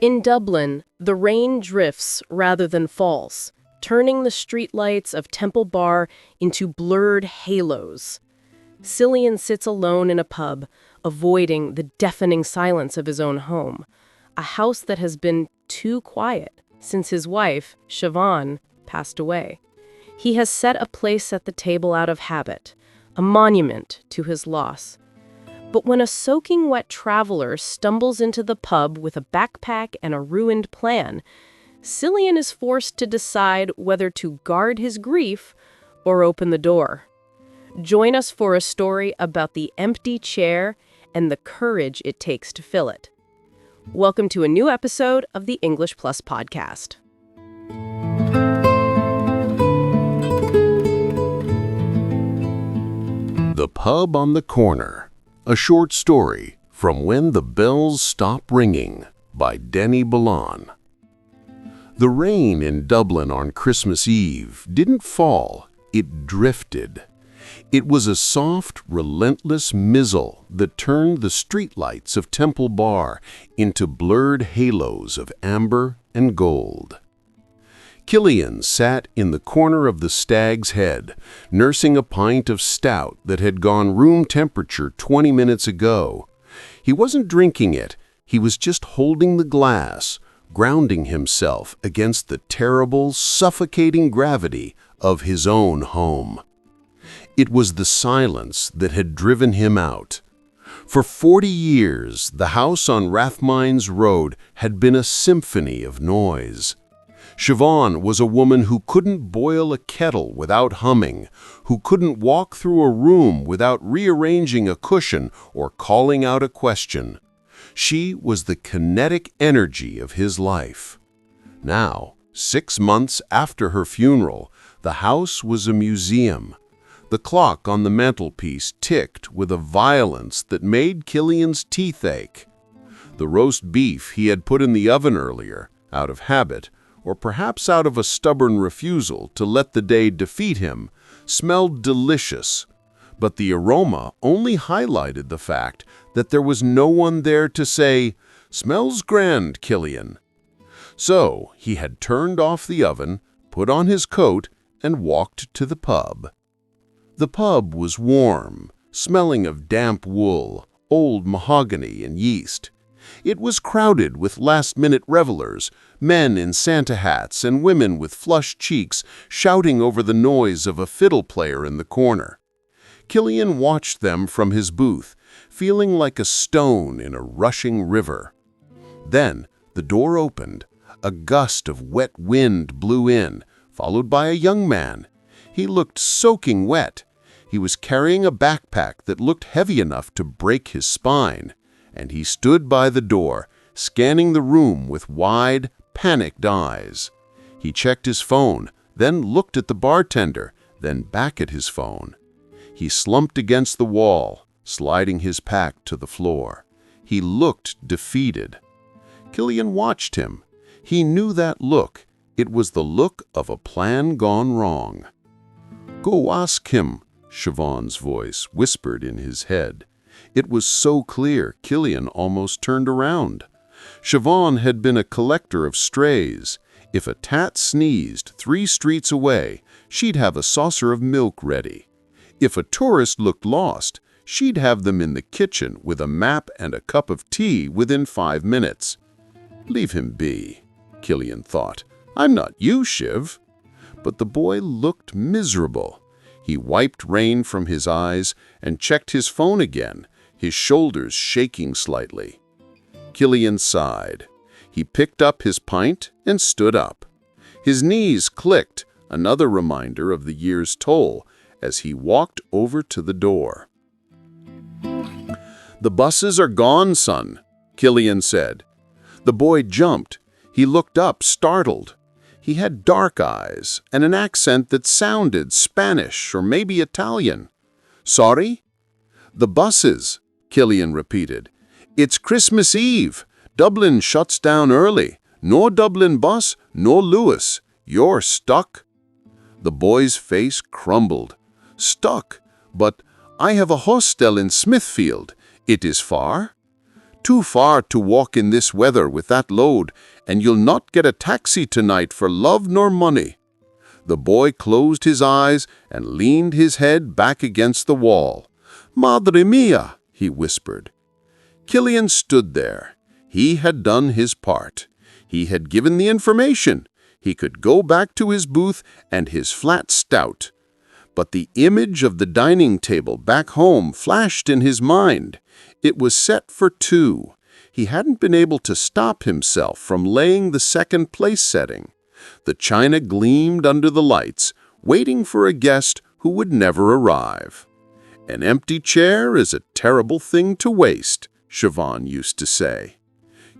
In Dublin, the rain drifts rather than falls, turning the streetlights of Temple Bar into blurred halos. Cillian sits alone in a pub, avoiding the deafening silence of his own home, a house that has been too quiet since his wife, Siobhan, passed away. He has set a place at the table out of habit, a monument to his loss. But when a soaking wet traveler stumbles into the pub with a backpack and a ruined plan, Cillian is forced to decide whether to guard his grief or open the door. Join us for a story about the empty chair and the courage it takes to fill it. Welcome to a new episode of the English Plus podcast. The Pub on the Corner, a short story from When the Bells Stop Ringing by Denny Ballon. The rain in Dublin on Christmas Eve didn't fall, it drifted. It was a soft, relentless mizzle that turned the streetlights of Temple Bar into blurred halos of amber and gold. Cillian sat in the corner of the Stag's Head, nursing a pint of stout that had gone room temperature 20 minutes ago. He wasn't drinking it, he was just holding the glass, grounding himself against the terrible, suffocating gravity of his own home. It was the silence that had driven him out. For 40 years, the house on Rathmines Road had been a symphony of noise. Siobhan was a woman who couldn't boil a kettle without humming, who couldn't walk through a room without rearranging a cushion or calling out a question. She was the kinetic energy of his life. Now, 6 months after her funeral, the house was a museum. The clock on the mantelpiece ticked with a violence that made Cillian's teeth ache. The roast beef he had put in the oven earlier, out of habit, or perhaps out of a stubborn refusal to let the day defeat him, smelled delicious. But the aroma only highlighted the fact that there was no one there to say, "Smells grand, Cillian." So he had turned off the oven, put on his coat, and walked to the pub. The pub was warm, smelling of damp wool, old mahogany, and yeast. It was crowded with last-minute revelers, men in Santa hats and women with flushed cheeks shouting over the noise of a fiddle player in the corner. Cillian watched them from his booth, feeling like a stone in a rushing river. Then the door opened. A gust of wet wind blew in, followed by a young man. He looked soaking wet. He was carrying a backpack that looked heavy enough to break his spine, and he stood by the door, scanning the room with wide, panicked eyes. He checked his phone, then looked at the bartender, then back at his phone. He slumped against the wall, sliding his pack to the floor. He looked defeated. Cillian watched him. He knew that look. It was the look of a plan gone wrong. "Go ask him," Siobhan's voice whispered in his head. It was so clear, Cillian almost turned around. Siobhan had been a collector of strays. If a tat sneezed 3 streets away, she'd have a saucer of milk ready. If a tourist looked lost, she'd have them in the kitchen with a map and a cup of tea within 5 minutes. "Leave him be," Cillian thought. "I'm not you, Shiv." But the boy looked miserable. He wiped rain from his eyes and checked his phone again, his shoulders shaking slightly. Cillian sighed. He picked up his pint and stood up. His knees clicked, another reminder of the year's toll, as he walked over to the door. "The buses are gone, son," Cillian said. The boy jumped. He looked up, startled. He had dark eyes and an accent that sounded Spanish or maybe Italian. "Sorry?" "The buses," Cillian repeated. "It's Christmas Eve. Dublin shuts down early. No Dublin bus, no Lewis. You're stuck." The boy's face crumbled. "Stuck? But I have a hostel in Smithfield. It is far?" Too far to walk in this weather with that load, and you'll not get a taxi tonight for love nor money." The boy closed his eyes and leaned his head back against the wall. "Madre mia," he whispered. Cillian stood there. He had done his part. He had given the information. He could go back to his booth and his flat stout. But the image of the dining table back home flashed in his mind. It was set for two. He hadn't been able to stop himself from laying the second place setting. The china gleamed under the lights, waiting for a guest who would never arrive. "An empty chair is a terrible thing to waste," Siobhan used to say.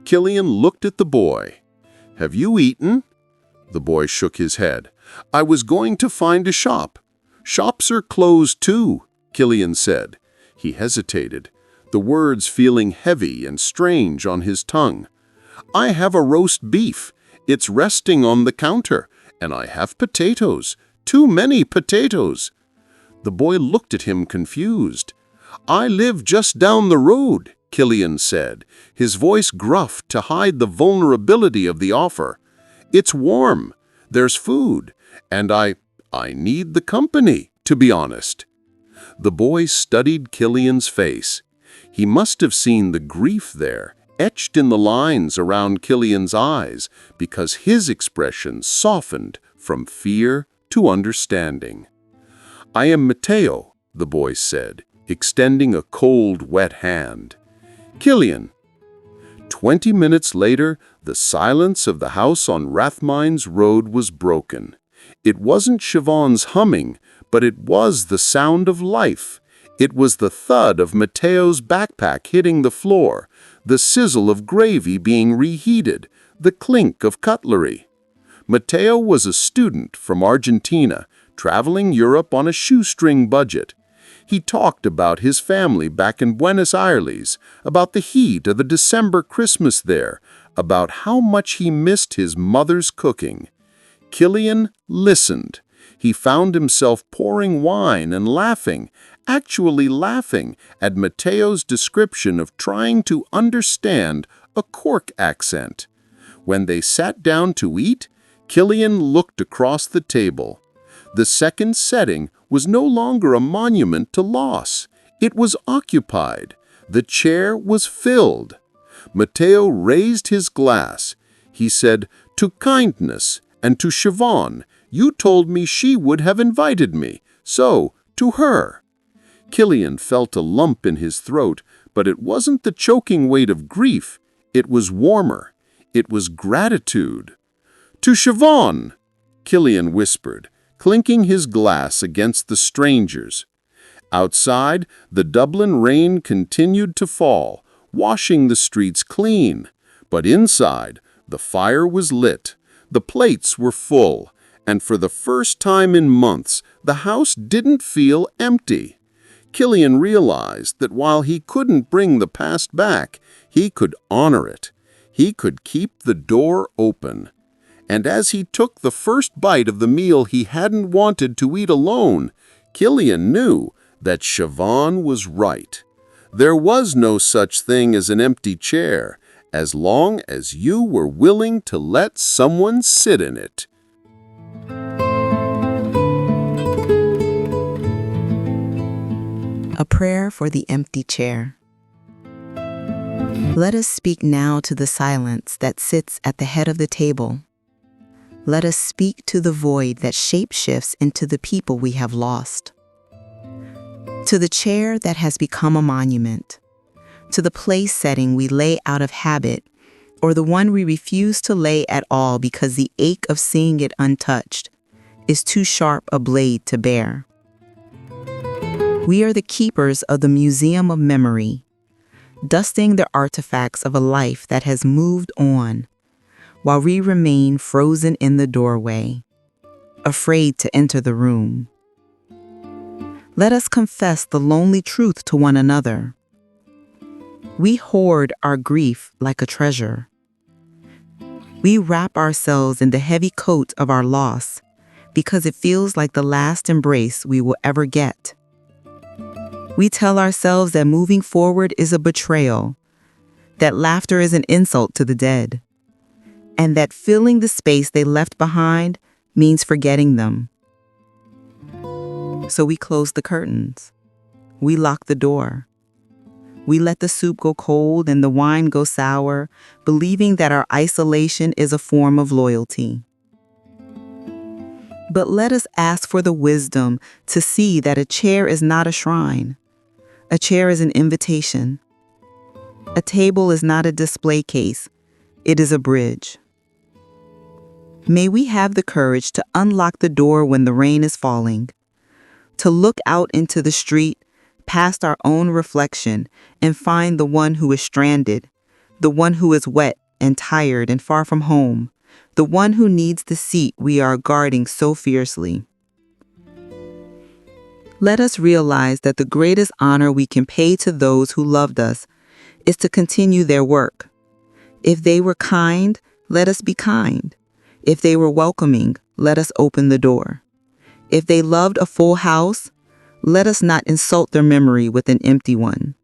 Cillian looked at the boy. "Have you eaten?" The boy shook his head. "I was going to find a shop." "Shops are closed too," Cillian said. He hesitated, the words feeling heavy and strange on his tongue. "I have a roast beef. It's resting on the counter, and I have potatoes. Too many potatoes." The boy looked at him confused. "I live just down the road," Cillian said, his voice gruff to hide the vulnerability of the offer. "It's warm, there's food, and I need the company, to be honest." The boy studied Cillian's face. He must have seen the grief there, etched in the lines around Cillian's eyes, because his expression softened from fear to understanding. "I am Matteo," the boy said, extending a cold, wet hand. "Cillian." 20 minutes later, the silence of the house on Rathmines Road was broken. It wasn't Siobhan's humming, but it was the sound of life. It was the thud of Matteo's backpack hitting the floor, the sizzle of gravy being reheated, the clink of cutlery. Matteo was a student from Argentina, traveling Europe on a shoestring budget. He talked about his family back in Buenos Aires, about the heat of a December Christmas there, about how much he missed his mother's cooking. Cillian listened. He found himself pouring wine and laughing, actually laughing at Matteo's description of trying to understand a Cork accent. When they sat down to eat, Cillian looked across the table. The second setting was no longer a monument to loss. It was occupied. The chair was filled. Matteo raised his glass. He said, "To kindness and to Siobhan. You told me she would have invited me, so to her." Cillian felt a lump in his throat, but it wasn't the choking weight of grief. It was warmer. It was gratitude. "To Siobhan," Cillian whispered, clinking his glass against the stranger's. Outside, the Dublin rain continued to fall, washing the streets clean. But inside, the fire was lit. The plates were full, and for the first time in months, the house didn't feel empty. Cillian realized that while he couldn't bring the past back, he could honor it. He could keep the door open. And as he took the first bite of the meal he hadn't wanted to eat alone, Cillian knew that Siobhan was right. There was no such thing as an empty chair, as long as you were willing to let someone sit in it. A prayer for the empty chair. Let us speak now to the silence that sits at the head of the table. Let us speak to the void that shapeshifts into the people we have lost. To the chair that has become a monument. To the place setting we lay out of habit, or the one we refuse to lay at all because the ache of seeing it untouched is too sharp a blade to bear. We are the keepers of the museum of memory, dusting the artifacts of a life that has moved on, while we remain frozen in the doorway, afraid to enter the room. Let us confess the lonely truth to one another. We hoard our grief like a treasure. We wrap ourselves in the heavy coat of our loss because it feels like the last embrace we will ever get. We tell ourselves that moving forward is a betrayal, that laughter is an insult to the dead, and that filling the space they left behind means forgetting them. So we close the curtains. We lock the door. We let the soup go cold and the wine go sour, believing that our isolation is a form of loyalty. But let us ask for the wisdom to see that a chair is not a shrine. A chair is an invitation. A table is not a display case. It is a bridge. May we have the courage to unlock the door when the rain is falling, to look out into the street, past our own reflection, and find the one who is stranded, the one who is wet and tired and far from home, the one who needs the seat we are guarding so fiercely. Let us realize that the greatest honor we can pay to those who loved us is to continue their work. If they were kind, let us be kind. If they were welcoming, let us open the door. If they loved a full house, let us not insult their memory with an empty one.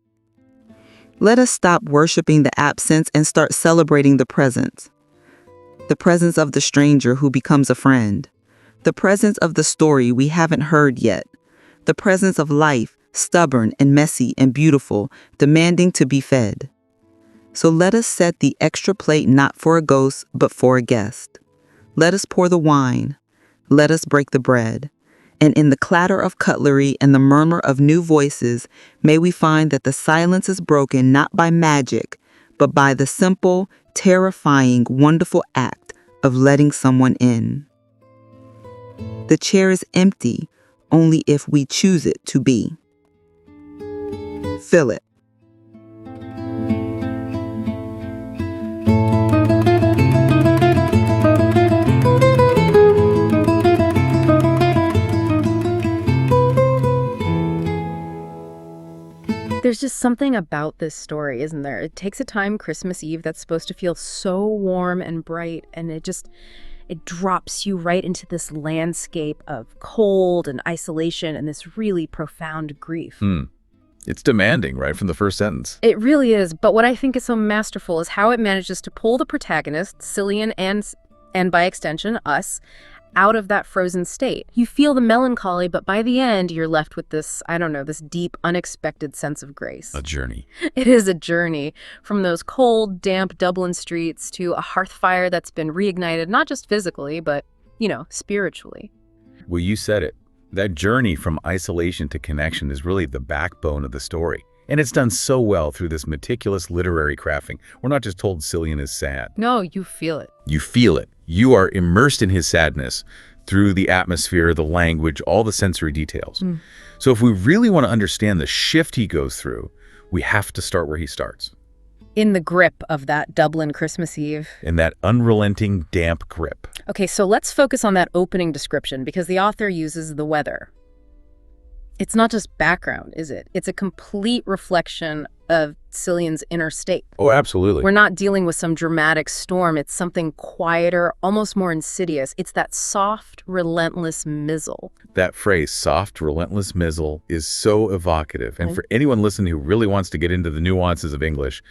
Let us stop worshiping the absence and start celebrating the presence. The presence of the stranger who becomes a friend. The presence of the story we haven't heard yet. The presence of life, stubborn and messy and beautiful, demanding to be fed. So let us set the extra plate not for a ghost, but for a guest. Let us pour the wine. Let us break the bread. And in the clatter of cutlery and the murmur of new voices, may we find that the silence is broken not by magic, but by the simple, terrifying, wonderful act of letting someone in. The chair is empty only if we choose it to be. Fill it. There's just something about this story, isn't there? It takes a time, Christmas Eve, that's supposed to feel so warm and bright, and it drops you right into this landscape of cold and isolation and this really profound grief. It's demanding, right, from the first sentence. It really is, but what I think is so masterful is how it manages to pull the protagonist, Cillian, and by extension, us, out of that frozen state. You feel the melancholy, but by the end, you're left with this, this deep, unexpected sense of grace. A journey. It is a journey from those cold, damp Dublin streets to a hearth fire that's been reignited, not just physically, but, spiritually. Well, you said it. That journey from isolation to connection is really the backbone of the story. And it's done so well through this meticulous literary crafting. We're not just told Cillian is sad. No, you feel it. You feel it. You are immersed in his sadness through the atmosphere, the language, all the sensory details. So if we really want to understand the shift he goes through, we have to start where he starts. In the grip of that Dublin Christmas Eve. In that unrelenting, damp grip. Okay, so let's focus on that opening description because the author uses the weather. It's not just background, is it? It's a complete reflection of Cillian's inner state. Oh, absolutely. We're not dealing with some dramatic storm. It's something quieter, almost more insidious. It's that soft, relentless mizzle. That phrase, soft, relentless mizzle, is so evocative. And for anyone listening who really wants to get into the nuances of English,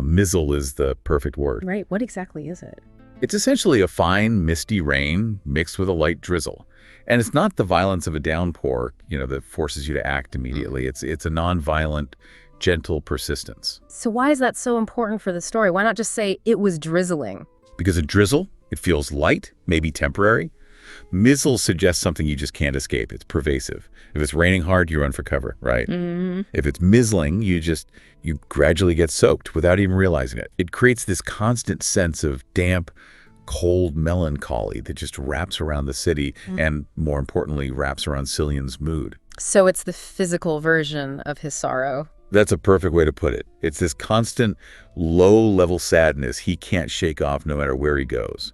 mizzle is the perfect word. Right. What exactly is it? It's essentially a fine, misty rain mixed with a light drizzle. And it's not the violence of a downpour, that forces you to act immediately. It's a non-violent, gentle persistence. So why is that so important for the story? Why not just say it was drizzling? Because a drizzle, it feels light, maybe temporary. Mizzle suggests something you just can't escape. It's pervasive. If it's raining hard, you run for cover, right? If it's mizzling, you gradually get soaked without even realizing it. It creates this constant sense of damp, cold melancholy that just wraps around the city and, more importantly, wraps around Cillian's mood. So it's the physical version of his sorrow. That's a perfect way to put it. It's this constant, low-level sadness he can't shake off no matter where he goes.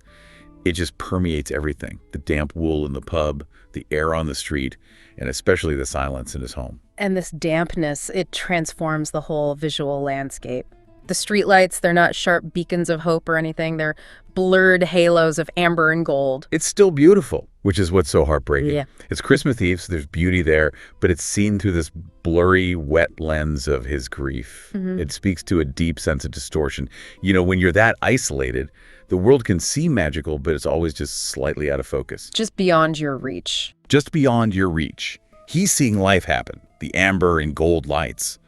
It just permeates everything. The damp wool in the pub, the air on the street, and especially the silence in his home. And this dampness, it transforms the whole visual landscape. The streetlights, they're not sharp beacons of hope or anything. They're blurred halos of amber and gold. It's still beautiful, which is what's so heartbreaking. Yeah. It's Christmas Eve, so there's beauty there, but it's seen through this blurry, wet lens of his grief. It speaks to a deep sense of distortion. You know, when you're that isolated, the world can seem magical, but it's always just slightly out of focus. Just beyond your reach. Just beyond your reach. He's seeing life happen, the amber and gold lights,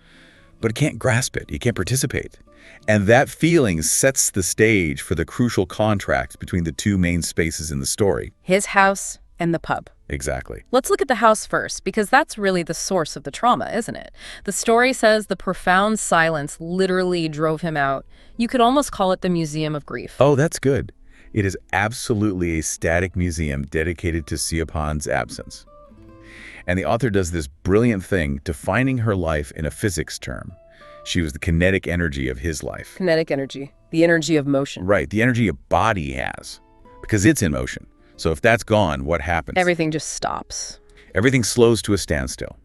but can't grasp it. He can't participate. And that feeling sets the stage for the crucial contrast between the two main spaces in the story. His house and the pub. Exactly. Let's look at the house first, because that's really the source of the trauma, isn't it? The story says the profound silence literally drove him out. You could almost call it the Museum of Grief. Oh, that's good. It is absolutely a static museum dedicated to Siobhan's absence. And the author does this brilliant thing, defining her life in a physics term. She was the kinetic energy of his life. Kinetic energy. The energy of motion. Right, the energy a body has, because it's in motion. So if that's gone, what happens? Everything just stops. Everything slows to a standstill.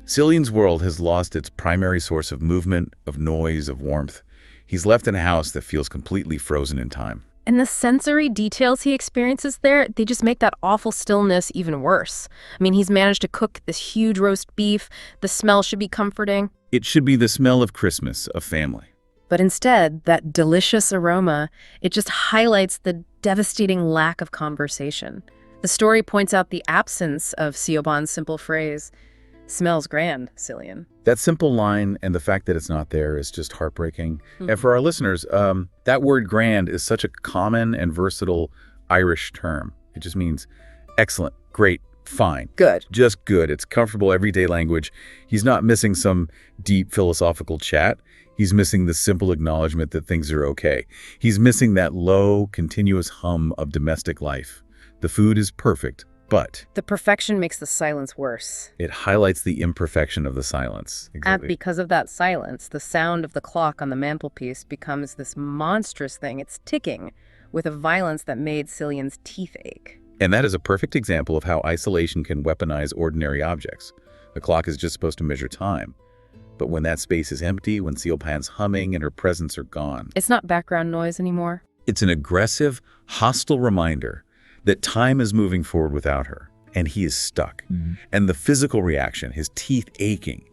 Cillian's world has lost its primary source of movement, of noise, of warmth. He's left in a house that feels completely frozen in time. And the sensory details he experiences there, they just make that awful stillness even worse. I mean, he's managed to cook this huge roast beef. The smell should be comforting. It should be the smell of Christmas, of family. But instead, that delicious aroma, it just highlights the devastating lack of conversation. The story points out the absence of Siobhan's simple phrase, "Smells grand, Cillian." That simple line and the fact that it's not there is just heartbreaking. And for our listeners, that word grand is such a common and versatile Irish term. It just means excellent, great, fine. Good. Just good. It's comfortable everyday language. He's not missing some deep philosophical chat. He's missing the simple acknowledgement that things are okay. He's missing that low, continuous hum of domestic life. The food is perfect, but The perfection makes the silence worse. it highlights the imperfection of the silence. And Exactly. because of that silence, the sound of the clock on the mantelpiece becomes this monstrous thing. It's ticking with a violence that made Cillian's teeth ache. And that is a perfect example of how isolation can weaponize ordinary objects. The clock is just supposed to measure time. But when that space is empty, when Siobhan's humming and her presence are gone, It's not background noise anymore. it's an aggressive, hostile reminder that time is moving forward without her, and he is stuck. And the physical reaction, his teeth aching,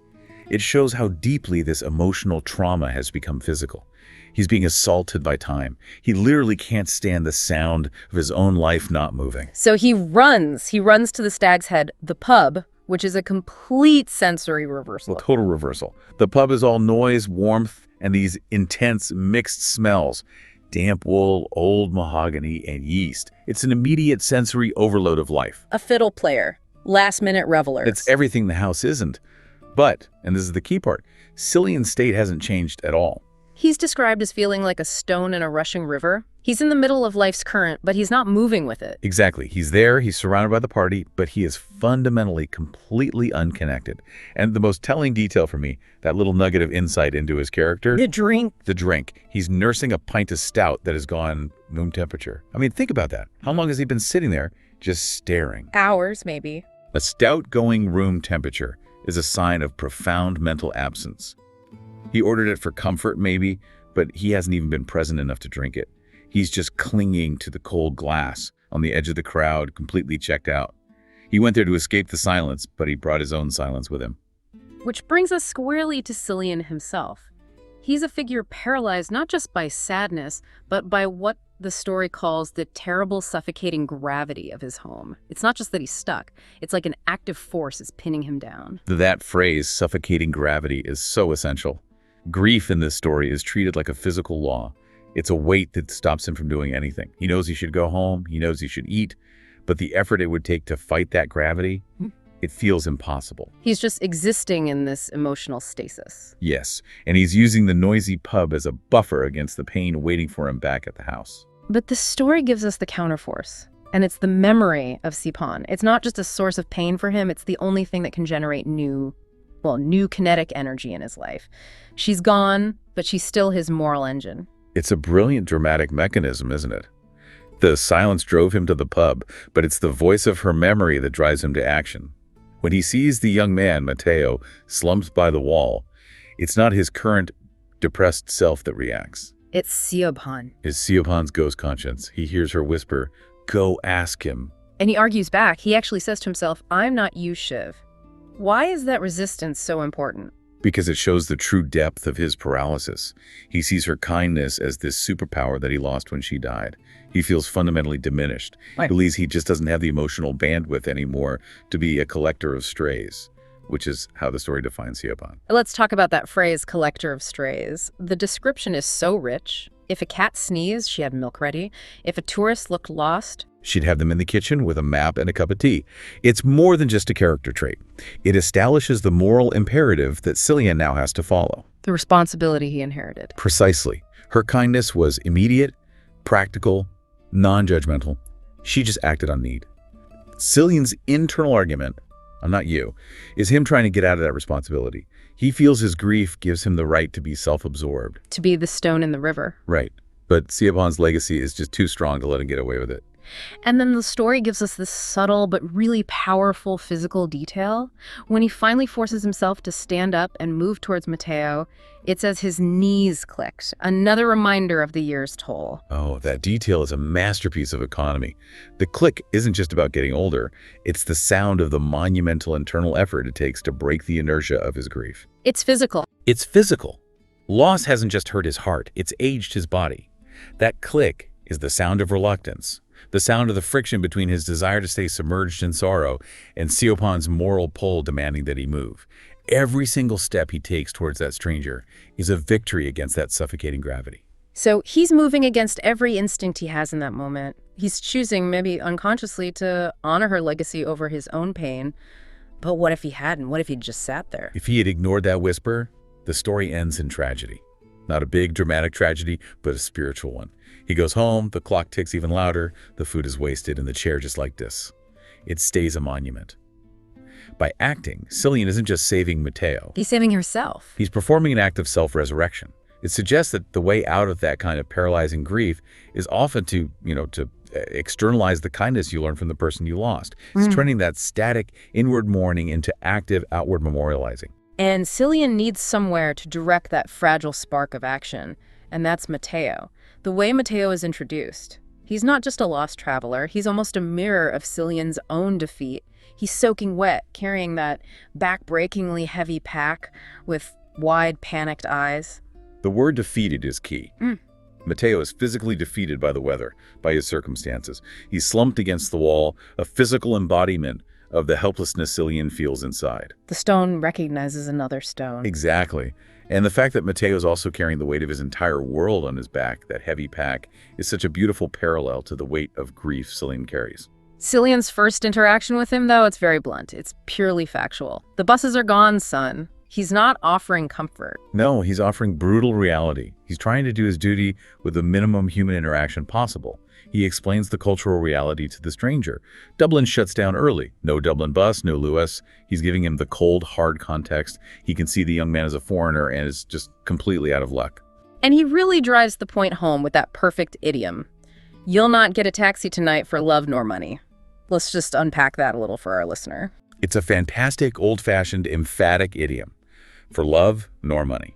it shows how deeply this emotional trauma has become physical. He's being assaulted by time. He literally can't stand the sound of his own life not moving. So he runs. He runs to the Stag's Head, the pub, which is a complete sensory reversal. Well, total reversal. The pub is all noise, warmth, and these intense mixed smells. Damp wool, old mahogany, and yeast. It's an immediate sensory overload of life. A fiddle player, last-minute revelers. It's everything the house isn't. But, and this is the key part, Cillian's state hasn't changed at all. He's described as feeling like a stone in a rushing river. He's in the middle of life's current, but he's not moving with it. Exactly. He's there, he's surrounded by the party, but he is fundamentally completely unconnected. And the most telling detail for me, that little nugget of insight into his character. The drink. The drink. He's nursing a pint of stout that has gone room temperature. I mean, think about that. How long has he been sitting there just staring? Hours, maybe. A stout going room temperature is a sign of profound mental absence. He ordered it for comfort, maybe, but he hasn't even been present enough to drink it. He's just clinging to the cold glass on the edge of the crowd, completely checked out. He went there to escape the silence, but he brought his own silence with him. Which brings us squarely to Cillian himself. He's a figure paralyzed not just by sadness, but by what the story calls the terrible, suffocating gravity of his home. It's not just that he's stuck. It's like an active force is pinning him down. That phrase, suffocating gravity, is so essential. Grief in this story is treated like a physical law. It's a weight that stops him from doing anything. He knows he should go home, he knows he should eat, but the effort it would take to fight that gravity, it feels impossible. He's just existing in this emotional stasis. Yes, and he's using the noisy pub as a buffer against the pain waiting for him back at the house. But the story gives us the counterforce, and it's the memory of Siobhan. It's not just a source of pain for him, it's the only thing that can generate new kinetic energy in his life. She's gone, but she's still his moral engine. It's a brilliant dramatic mechanism, isn't it? The silence drove him to the pub, but it's the voice of her memory that drives him to action. When he sees the young man, Matteo, slumped by the wall, it's not his current depressed self that reacts. It's Siobhan. Is Siobhan's ghost conscience. He hears her whisper, "Go ask him." And he argues back. He actually says to himself, I'm not you, Shiv. Why is that resistance so important? Because it shows the true depth of his paralysis. He sees her kindness as this superpower that he lost when she died. He feels fundamentally diminished. Right. He believes he just doesn't have the emotional bandwidth anymore to be a collector of strays, which is how the story defines Siobhan. Let's talk about that phrase, collector of strays. The description is so rich. If a cat sneezed, she had milk ready. If a tourist looked lost, She'd have them in the kitchen with a map and a cup of tea. It's more than just a character trait. It establishes the moral imperative that Cillian now has to follow. the responsibility he inherited. Precisely. Her kindness was immediate, practical, non-judgmental. She just acted on need. Cillian's internal argument, "I'm not you," is him trying to get out of that responsibility. He feels his grief gives him the right to be self-absorbed. To be the stone in the river. Right. But Siobhan's legacy is just too strong to let him get away with it. And then the story gives us this subtle but really powerful physical detail. When he finally forces himself to stand up and move towards Matteo, it's as his knees clicked, another reminder of the year's toll. Oh, that detail is a masterpiece of economy. The click isn't just about getting older. It's the sound of the monumental internal effort it takes to break the inertia of his grief. It's physical. It's physical. Loss hasn't just hurt his heart, it's aged his body. That click is the sound of reluctance, the sound of the friction between his desire to stay submerged in sorrow and Siobhan's moral pull demanding that he move. Every single step he takes towards that stranger is a victory against that suffocating gravity. So he's moving against every instinct he has in that moment. He's choosing, maybe unconsciously, to honor her legacy over his own pain. But what if he hadn't? What if he'd just sat there? If he had ignored that whisper, the story ends in tragedy. Not a big, dramatic tragedy, but a spiritual one. He goes home, the clock ticks even louder, the food is wasted, and the chair just like this. It stays a monument. By acting, Cillian isn't just saving Matteo. He's saving herself. He's performing an act of self-resurrection. It suggests that the way out of that kind of paralyzing grief is often to externalize the kindness you learn from the person you lost. It's turning that static inward mourning into active outward memorializing. And Cillian needs somewhere to direct that fragile spark of action, and that's Matteo. The way Matteo is introduced. He's not just a lost traveler, he's almost a mirror of Cillian's own defeat. He's soaking wet, carrying that back-breakingly heavy pack with wide, panicked eyes. The word defeated is key. Matteo is physically defeated by the weather, by his circumstances. He's slumped against the wall, a physical embodiment of the helplessness Cillian feels inside. The stone recognizes another stone. Exactly. And the fact that Matteo is also carrying the weight of his entire world on his back, that heavy pack, is such a beautiful parallel to the weight of grief Cillian carries. Cillian's first interaction with him, though, it's very blunt. It's purely factual. The buses are gone, son. He's not offering comfort. No, he's offering brutal reality. He's trying to do his duty with the minimum human interaction possible. He explains the cultural reality to the stranger. Dublin shuts down early. No Dublin bus, no Lewis. He's giving him the cold, hard context. He can see the young man as a foreigner and is just completely out of luck. And he really drives the point home with that perfect idiom. You'll not get a taxi tonight for love nor money. Let's just unpack that a little for our listener. It's a fantastic, old-fashioned, emphatic idiom. For love nor money.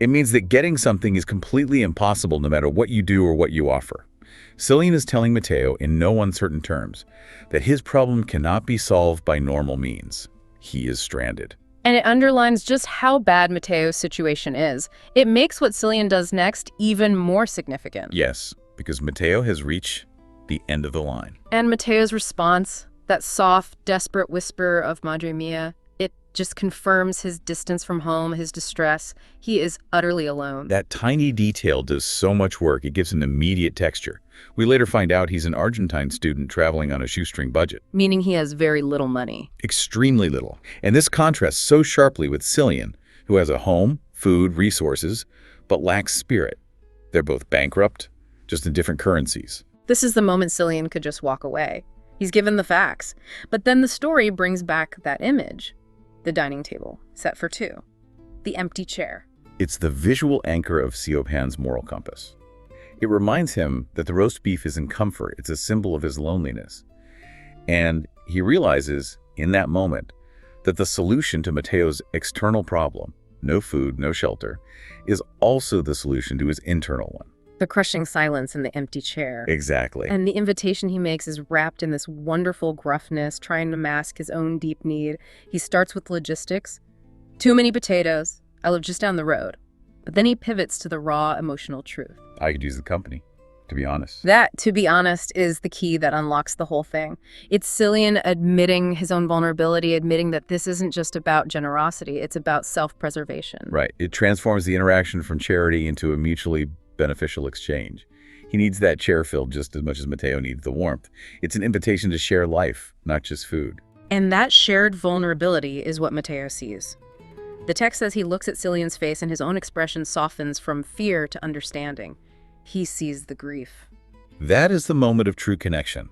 It means that getting something is completely impossible no matter what you do or what you offer. Cillian is telling Matteo in no uncertain terms that his problem cannot be solved by normal means. He is stranded. And it underlines just how bad Matteo's situation is. It makes what Cillian does next even more significant. Yes, because Matteo has reached the end of the line. And Matteo's response, that soft, desperate whisper of Madre Mia, it just confirms his distance from home, his distress. He is utterly alone. That tiny detail does so much work, it gives an immediate texture. We later find out he's an Argentine student traveling on a shoestring budget. Meaning he has very little money. Extremely little. And this contrasts so sharply with Cillian, who has a home, food, resources, but lacks spirit. They're both bankrupt, just in different currencies. This is the moment Cillian could just walk away. He's given the facts. But then the story brings back that image. The dining table, set for two. The empty chair. It's the visual anchor of Siobhan's moral compass. It reminds him that the roast beef isn't comfort, it's a symbol of his loneliness. And he realizes, in that moment, that the solution to Matteo's external problem no food, no shelter, is also the solution to his internal one. The crushing silence in the empty chair. Exactly. And the invitation he makes is wrapped in this wonderful gruffness, trying to mask his own deep need. He starts with logistics. Too many potatoes. I live just down the road. But then he pivots to the raw emotional truth. I could use the company, to be honest. That, to be honest, is the key that unlocks the whole thing. It's Cillian admitting his own vulnerability, admitting that this isn't just about generosity, it's about self-preservation. Right. It transforms the interaction from charity into a mutually beneficial exchange. He needs that chair filled just as much as Mateo needs the warmth. It's an invitation to share life, not just food. And that shared vulnerability is what Mateo sees. The text says he looks at Cillian's face and his own expression softens from fear to understanding. He sees the grief. That is the moment of true connection.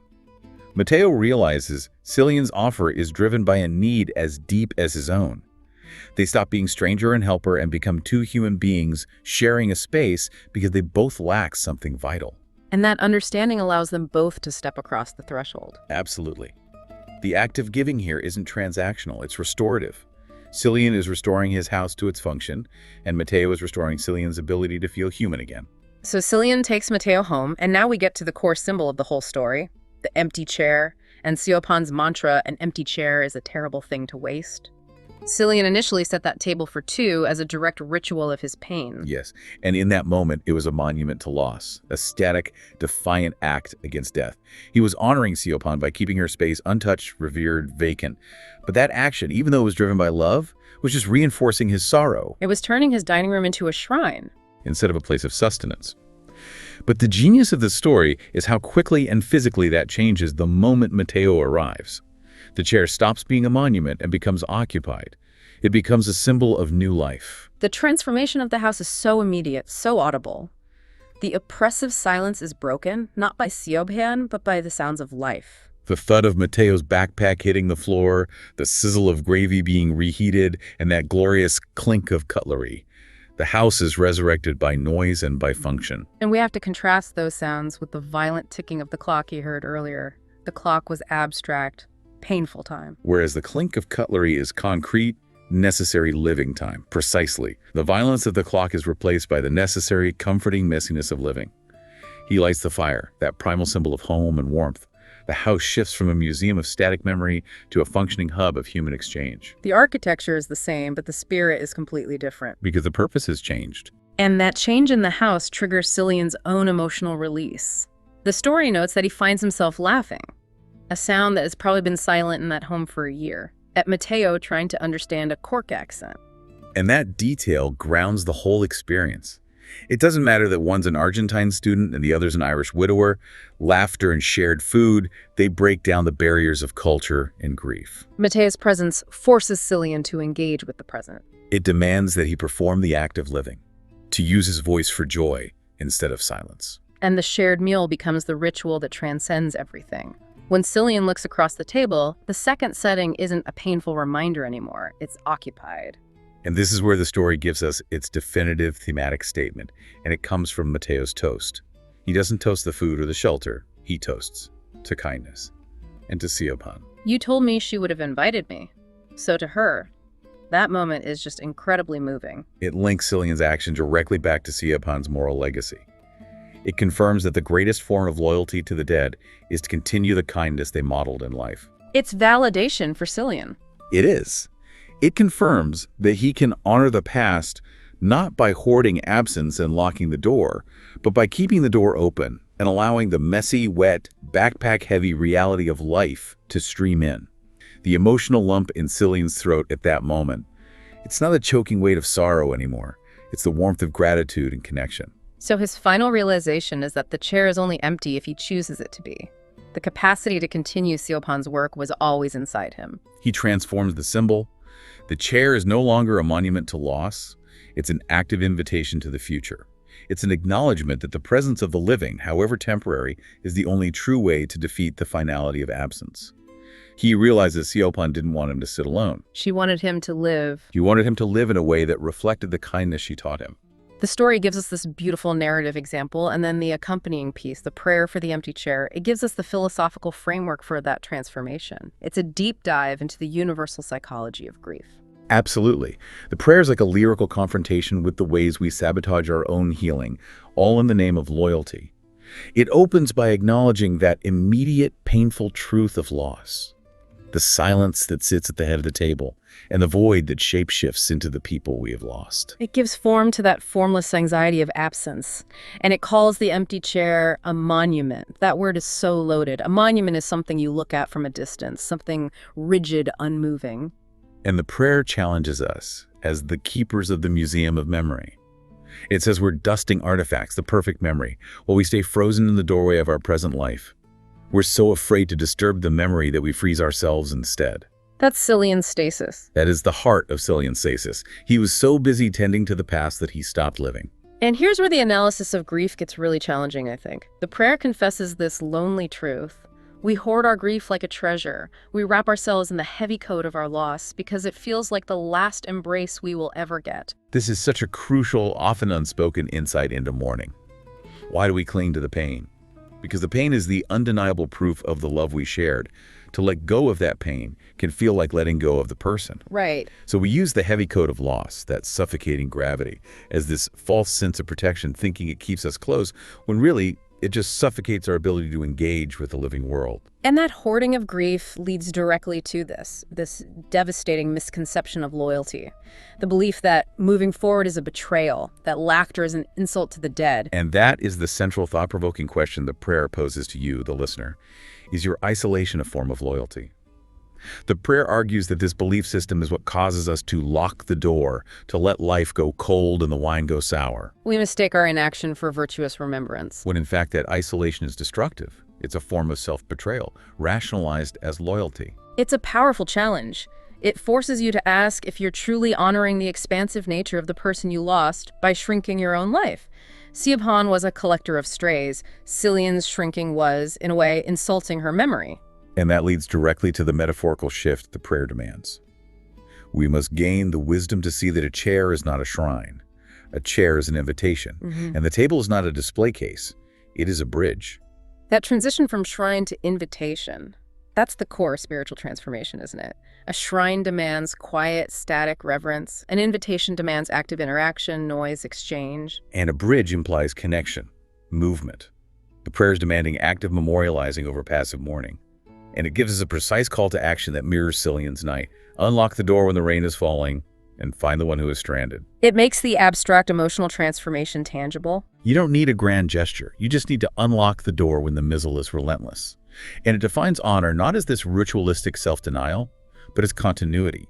Mateo realizes Cillian's offer is driven by a need as deep as his own. They stop being stranger and helper and become two human beings sharing a space because they both lack something vital. And that understanding allows them both to step across the threshold. Absolutely. The act of giving here isn't transactional, it's restorative. Cillian is restoring his house to its function, and Mateo is restoring Cillian's ability to feel human again. So Cillian takes Mateo home, and now we get to the core symbol of the whole story, the empty chair, and Siobhan's mantra, an empty chair is a terrible thing to waste. Cillian initially set that table for two as a direct ritual of his pain. Yes, and in that moment, it was a monument to loss, a static, defiant act against death. He was honoring Siobhan by keeping her space untouched, revered, vacant. But that action, even though it was driven by love, was just reinforcing his sorrow. It was turning his dining room into a shrine. Instead of a place of sustenance. But the genius of the story is how quickly and physically that changes the moment Mateo arrives. The chair stops being a monument and becomes occupied. It becomes a symbol of new life. The transformation of the house is so immediate, so audible. The oppressive silence is broken, not by Siobhan, but by the sounds of life. The thud of Mateo's backpack hitting the floor, the sizzle of gravy being reheated, and that glorious clink of cutlery. The house is resurrected by noise and by function. And we have to contrast those sounds with the violent ticking of the clock you heard earlier. The clock was abstract, painful time. Whereas the clink of cutlery is concrete, necessary living time. Precisely. The violence of the clock is replaced by the necessary, comforting messiness of living. He lights the fire, that primal symbol of home and warmth. The house shifts from a museum of static memory to a functioning hub of human exchange. The architecture is the same, but the spirit is completely different. Because the purpose has changed. And that change in the house triggers Cillian's own emotional release. The story notes that he finds himself laughing, a sound that has probably been silent in that home for a year, at Mateo trying to understand a Cork accent. And that detail grounds the whole experience. It doesn't matter that one's an Argentine student and the other's an Irish widower. Laughter and shared food, they break down the barriers of culture and grief. Mateo's presence forces Cillian to engage with the present. It demands that he perform the act of living, to use his voice for joy instead of silence. And the shared meal becomes the ritual that transcends everything. When Cillian looks across the table, the second setting isn't a painful reminder anymore. It's occupied. And this is where the story gives us its definitive thematic statement, and it comes from Mateo's toast. He doesn't toast the food or the shelter, he toasts to kindness and to Siobhan. You told me she would have invited me. So to her, that moment is just incredibly moving. It links Cillian's action directly back to Siobhan's moral legacy. It confirms that the greatest form of loyalty to the dead is to continue the kindness they modeled in life. It's validation for Cillian. It is. It confirms that he can honor the past not by hoarding absence and locking the door, but by keeping the door open and allowing the messy, wet, backpack-heavy reality of life to stream in. The emotional lump in Cillian's throat at that moment, it's not a choking weight of sorrow anymore. It's the warmth of gratitude and connection. So his final realization is that the chair is only empty if he chooses it to be. The capacity to continue Siobhan's work was always inside him. He transforms the symbol. The chair is no longer a monument to loss. It's an active invitation to the future. It's an acknowledgement that the presence of the living, however temporary, is the only true way to defeat the finality of absence. He realizes Siobhan didn't want him to sit alone. She wanted him to live. She wanted him to live in a way that reflected the kindness she taught him. The story gives us this beautiful narrative example, and then the accompanying piece, the prayer for the empty chair, it gives us the philosophical framework for that transformation. It's a deep dive into the universal psychology of grief. Absolutely. The prayer is like a lyrical confrontation with the ways we sabotage our own healing, all in the name of loyalty. It opens by acknowledging that immediate, painful truth of loss, the silence that sits at the head of the table, and the void that shapeshifts into the people we have lost. It gives form to that formless anxiety of absence, and it calls the empty chair a monument. That word is so loaded. A monument is something you look at from a distance, something rigid, unmoving. And the prayer challenges us as the keepers of the museum of memory. It says we're dusting artifacts, the perfect memory, while we stay frozen in the doorway of our present life. We're so afraid to disturb the memory that we freeze ourselves instead. That's Cillian's stasis. That is the heart of Cillian's stasis. He was so busy tending to the past that he stopped living. And here's where the analysis of grief gets really challenging, I think. The prayer confesses this lonely truth. We hoard our grief like a treasure. We wrap ourselves in the heavy coat of our loss because it feels like the last embrace we will ever get. This is such a crucial, often unspoken insight into mourning. Why do we cling to the pain? Because the pain is the undeniable proof of the love we shared. To let go of that pain can feel like letting go of the person. Right. So we use the heavy coat of loss, that suffocating gravity, as this false sense of protection, thinking it keeps us close, when really it just suffocates our ability to engage with the living world. And that hoarding of grief leads directly to this devastating misconception of loyalty. The belief that moving forward is a betrayal, that laughter is an insult to the dead. And that is the central thought-provoking question the prayer poses to you, the listener. Is your isolation a form of loyalty? The prayer argues that this belief system is what causes us to lock the door, to let life go cold and the wine go sour. We mistake our inaction for virtuous remembrance. When in fact that isolation is destructive. It's a form of self-betrayal, rationalized as loyalty. It's a powerful challenge. It forces you to ask if you're truly honoring the expansive nature of the person you lost by shrinking your own life. Siobhan was a collector of strays. Cillian's shrinking was, in a way, insulting her memory. And that leads directly to the metaphorical shift the prayer demands. We must gain the wisdom to see that a chair is not a shrine. A chair is an invitation. And the table is not a display case. It is a bridge. That transition from shrine to invitation, that's the core spiritual transformation, isn't it? A shrine demands quiet, static reverence. An invitation demands active interaction, noise, exchange. And a bridge implies connection, movement. The prayer is demanding active memorializing over passive mourning. And it gives us a precise call to action that mirrors Cillian's night. Unlock the door when the rain is falling and find the one who is stranded. It makes the abstract emotional transformation tangible. You don't need a grand gesture. You just need to unlock the door when the mizzle is relentless. And it defines honor not as this ritualistic self-denial, but as continuity.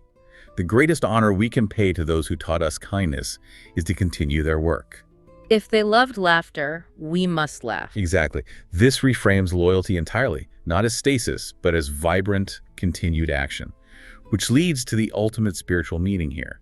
The greatest honor we can pay to those who taught us kindness is to continue their work. If they loved laughter, we must laugh. Exactly. This reframes loyalty entirely, not as stasis, but as vibrant, continued action, which leads to the ultimate spiritual meaning here.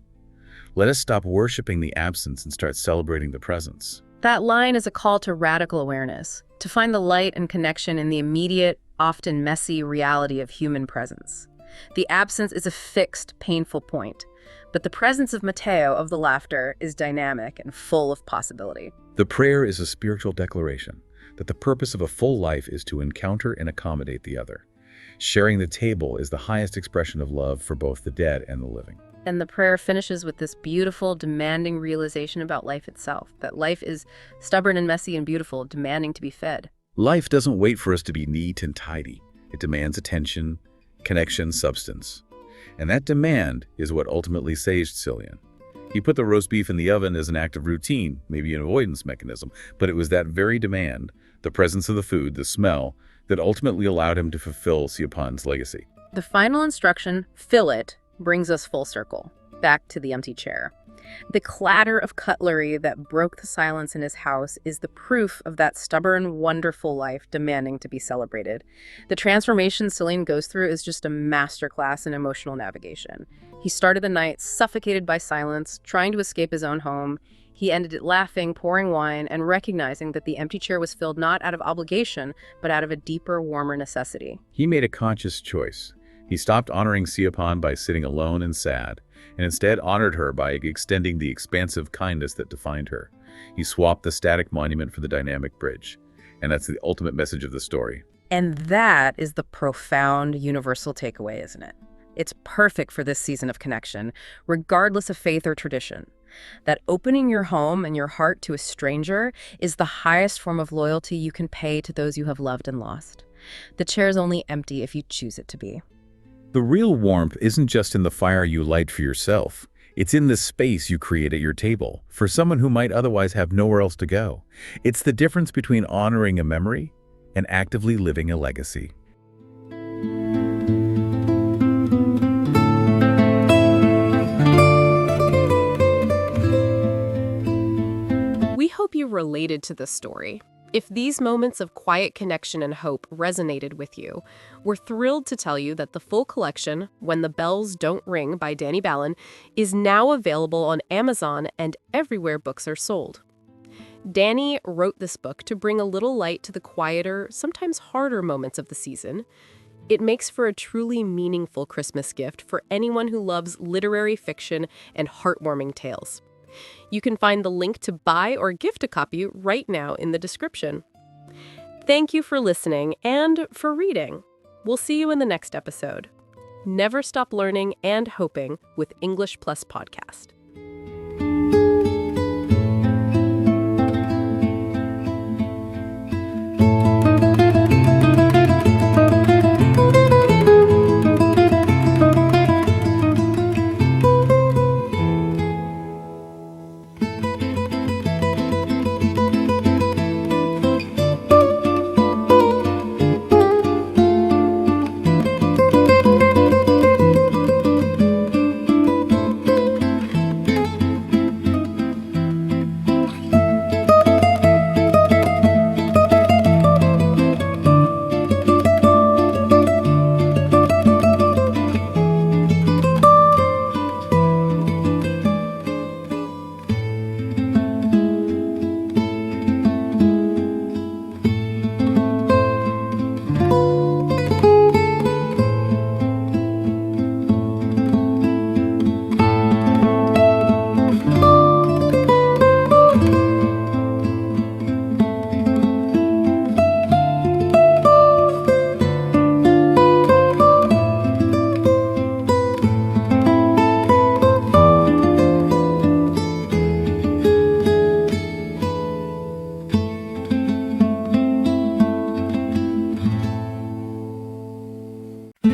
Let us stop worshiping the absence and start celebrating the presence. That line is a call to radical awareness, to find the light and connection in the immediate, often messy reality of human presence. The absence is a fixed, painful point, but the presence of Matteo, of the laughter, is dynamic and full of possibility. The prayer is a spiritual declaration that the purpose of a full life is to encounter and accommodate the other. Sharing the table is the highest expression of love for both the dead and the living. And the prayer finishes with this beautiful, demanding realization about life itself, that life is stubborn and messy and beautiful, demanding to be fed. Life doesn't wait for us to be neat and tidy. It demands attention, connection, substance. And that demand is what ultimately saved Cillian. He put the roast beef in the oven as an act of routine, maybe an avoidance mechanism, but it was that very demand, the presence of the food, the smell, that ultimately allowed him to fulfill Siobhan's legacy. The final instruction, fill it, brings us full circle, back to the empty chair. The clatter of cutlery that broke the silence in his house is the proof of that stubborn, wonderful life demanding to be celebrated. The transformation Cillian goes through is just a masterclass in emotional navigation. He started the night suffocated by silence, trying to escape his own home. He ended it laughing, pouring wine, and recognizing that the empty chair was filled not out of obligation, but out of a deeper, warmer necessity. He made a conscious choice. He stopped honoring Siobhan by sitting alone and sad, and instead honored her by extending the expansive kindness that defined her. He swapped the static monument for the dynamic bridge. And that's the ultimate message of the story. And that is the profound universal takeaway, isn't it? It's perfect for this season of connection, regardless of faith or tradition. That opening your home and your heart to a stranger is the highest form of loyalty you can pay to those you have loved and lost. The chair's only empty if you choose it to be. The real warmth isn't just in the fire you light for yourself. It's in the space you create at your table for someone who might otherwise have nowhere else to go. It's the difference between honoring a memory and actively living a legacy. We hope you related to this story. If these moments of quiet connection and hope resonated with you, we're thrilled to tell you that the full collection, When the Bells Don't Ring by Dani Ballin, is now available on Amazon and everywhere books are sold. Dani wrote this book to bring a little light to the quieter, sometimes harder moments of the season. It makes for a truly meaningful Christmas gift for anyone who loves literary fiction and heartwarming tales. You can find the link to buy or gift a copy right now in the description. Thank you for listening and for reading. We'll see you in the next episode. Never stop learning and hoping with English Plus Podcast.